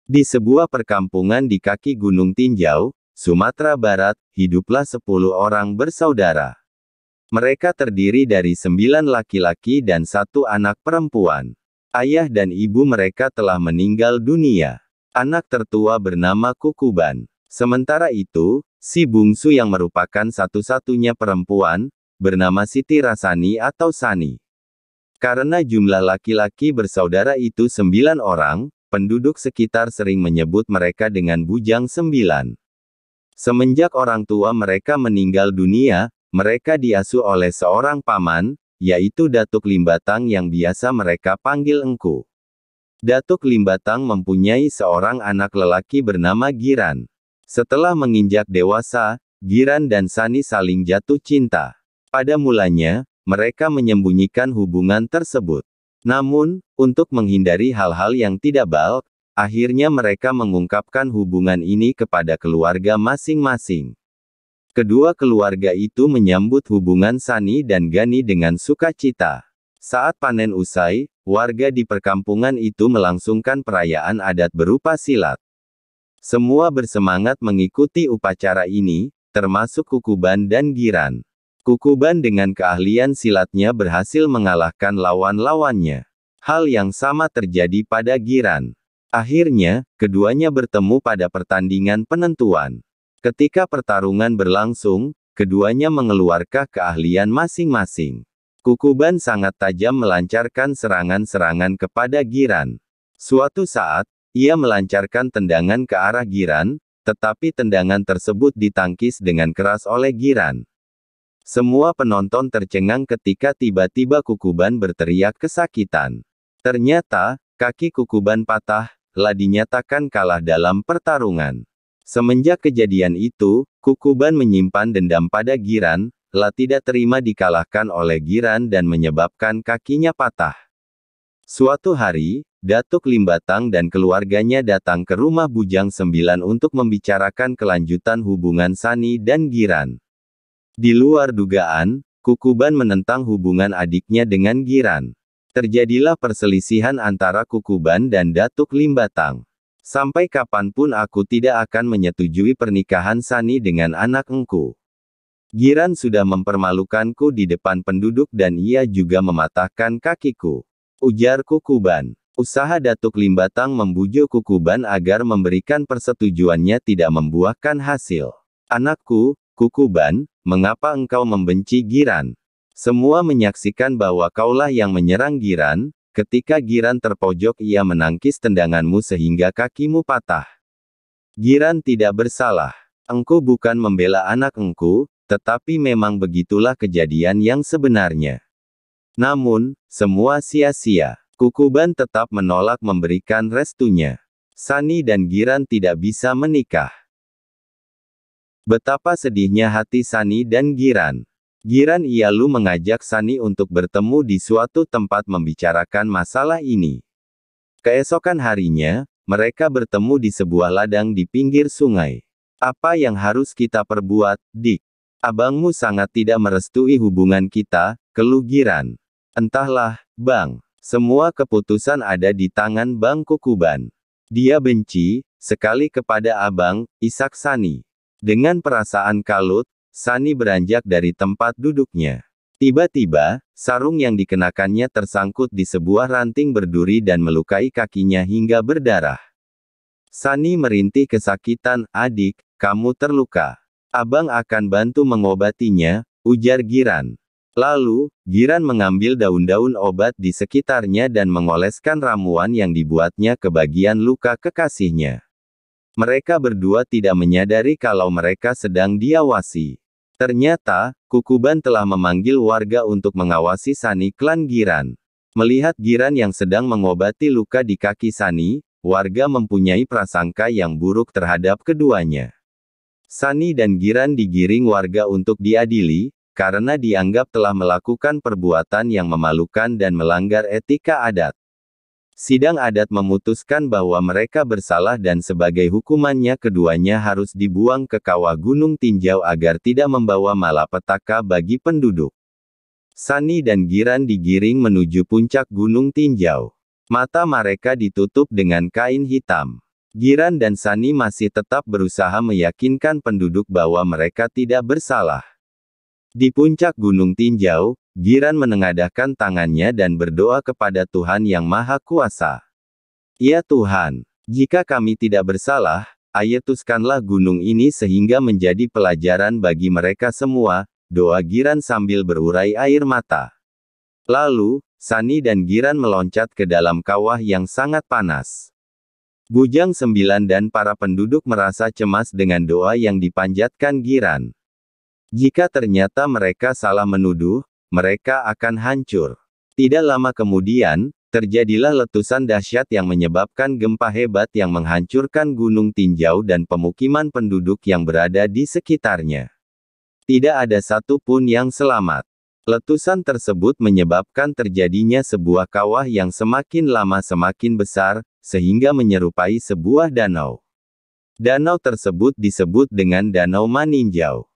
Di sebuah perkampungan di kaki Gunung Tinjau, Sumatera Barat, hiduplah 10 orang bersaudara. Mereka terdiri dari 9 laki-laki dan 1 anak perempuan. Ayah dan ibu mereka telah meninggal dunia. Anak tertua bernama Kukuban. Sementara itu, si bungsu yang merupakan satu-satunya perempuan, bernama Siti Rasani atau Sani. Karena jumlah laki-laki bersaudara itu 9 orang, penduduk sekitar sering menyebut mereka dengan Bujang 9. Semenjak orang tua mereka meninggal dunia, mereka diasuh oleh seorang paman, yaitu Datuk Limbatang yang biasa mereka panggil Engku. Datuk Limbatang mempunyai seorang anak lelaki bernama Giran. Setelah menginjak dewasa, Giran dan Sani saling jatuh cinta. Pada mulanya, mereka menyembunyikan hubungan tersebut. Namun, untuk menghindari hal-hal yang tidak baik, akhirnya mereka mengungkapkan hubungan ini kepada keluarga masing-masing. Kedua keluarga itu menyambut hubungan Sani dan Gani dengan sukacita. Saat panen usai, warga di perkampungan itu melangsungkan perayaan adat berupa silat. Semua bersemangat mengikuti upacara ini, termasuk Kukuban dan Giran. Kukuban dengan keahlian silatnya berhasil mengalahkan lawan-lawannya. Hal yang sama terjadi pada Giran. Akhirnya, keduanya bertemu pada pertandingan penentuan. Ketika pertarungan berlangsung, keduanya mengeluarkan keahlian masing-masing. Kukuban sangat tajam melancarkan serangan-serangan kepada Giran. Suatu saat, ia melancarkan tendangan ke arah Giran, tetapi tendangan tersebut ditangkis dengan keras oleh Giran. Semua penonton tercengang ketika tiba-tiba Kukuban berteriak kesakitan. Ternyata, kaki Kukuban patah, telah dinyatakan kalah dalam pertarungan. Semenjak kejadian itu, Kukuban menyimpan dendam pada Giran, telah tidak terima dikalahkan oleh Giran dan menyebabkan kakinya patah. Suatu hari, Datuk Limbatang dan keluarganya datang ke rumah Bujang 9 untuk membicarakan kelanjutan hubungan Sani dan Giran. Di luar dugaan, Kukuban menentang hubungan adiknya dengan Giran. Terjadilah perselisihan antara Kukuban dan Datuk Limbatang. Sampai kapanpun aku tidak akan menyetujui pernikahan Sani dengan anak Engku. Giran sudah mempermalukanku di depan penduduk dan ia juga mematahkan kakiku, ujar Kukuban. Usaha Datuk Limbatang membujuk Kukuban agar memberikan persetujuannya tidak membuahkan hasil. Anakku, Kukuban, mengapa engkau membenci Giran? Semua menyaksikan bahwa kaulah yang menyerang Giran. Ketika Giran terpojok ia menangkis tendanganmu sehingga kakimu patah. Giran tidak bersalah. Engkau bukan membela anak engkau, tetapi memang begitulah kejadian yang sebenarnya. Namun, semua sia-sia. Kukuban tetap menolak memberikan restunya. Sani dan Giran tidak bisa menikah. Betapa sedihnya hati Sani dan Giran. Giran lalu mengajak Sani untuk bertemu di suatu tempat membicarakan masalah ini. Keesokan harinya, mereka bertemu di sebuah ladang di pinggir sungai. Apa yang harus kita perbuat, Dik? Abangmu sangat tidak merestui hubungan kita, keluh Giran. Entahlah, Bang. Semua keputusan ada di tangan Bang Kukuban. Dia benci sekali kepada Abang, isak Sani. Dengan perasaan kalut, Sani beranjak dari tempat duduknya. Tiba-tiba, sarung yang dikenakannya tersangkut di sebuah ranting berduri dan melukai kakinya hingga berdarah. Sani merintih kesakitan, adik, kamu terluka. Abang akan bantu mengobatinya, ujar Giran. Lalu, Giran mengambil daun-daun obat di sekitarnya dan mengoleskan ramuan yang dibuatnya ke bagian luka kekasihnya. Mereka berdua tidak menyadari kalau mereka sedang diawasi. Ternyata, Kukuban telah memanggil warga untuk mengawasi Sani klan Giran. Melihat Giran yang sedang mengobati luka di kaki Sani, warga mempunyai prasangka yang buruk terhadap keduanya. Sani dan Giran digiring warga untuk diadili, karena dianggap telah melakukan perbuatan yang memalukan dan melanggar etika adat. Sidang adat memutuskan bahwa mereka bersalah dan sebagai hukumannya keduanya harus dibuang ke kawah Gunung Tinjau agar tidak membawa malapetaka bagi penduduk. Sani dan Giran digiring menuju puncak Gunung Tinjau. Mata mereka ditutup dengan kain hitam. Giran dan Sani masih tetap berusaha meyakinkan penduduk bahwa mereka tidak bersalah. Di puncak Gunung Tinjau, Giran menengadahkan tangannya dan berdoa kepada Tuhan Yang Maha Kuasa. Ya Tuhan, jika kami tidak bersalah, ayetuskanlah gunung ini sehingga menjadi pelajaran bagi mereka semua, doa Giran sambil berurai air mata. Lalu, Sani dan Giran meloncat ke dalam kawah yang sangat panas. Bujang 9 dan para penduduk merasa cemas dengan doa yang dipanjatkan Giran. Jika ternyata mereka salah menuduh, mereka akan hancur. Tidak lama kemudian, terjadilah letusan dahsyat yang menyebabkan gempa hebat yang menghancurkan Gunung Tinjau dan pemukiman penduduk yang berada di sekitarnya. Tidak ada satu pun yang selamat. Letusan tersebut menyebabkan terjadinya sebuah kawah yang semakin lama semakin besar, sehingga menyerupai sebuah danau. Danau tersebut disebut dengan Danau Maninjau.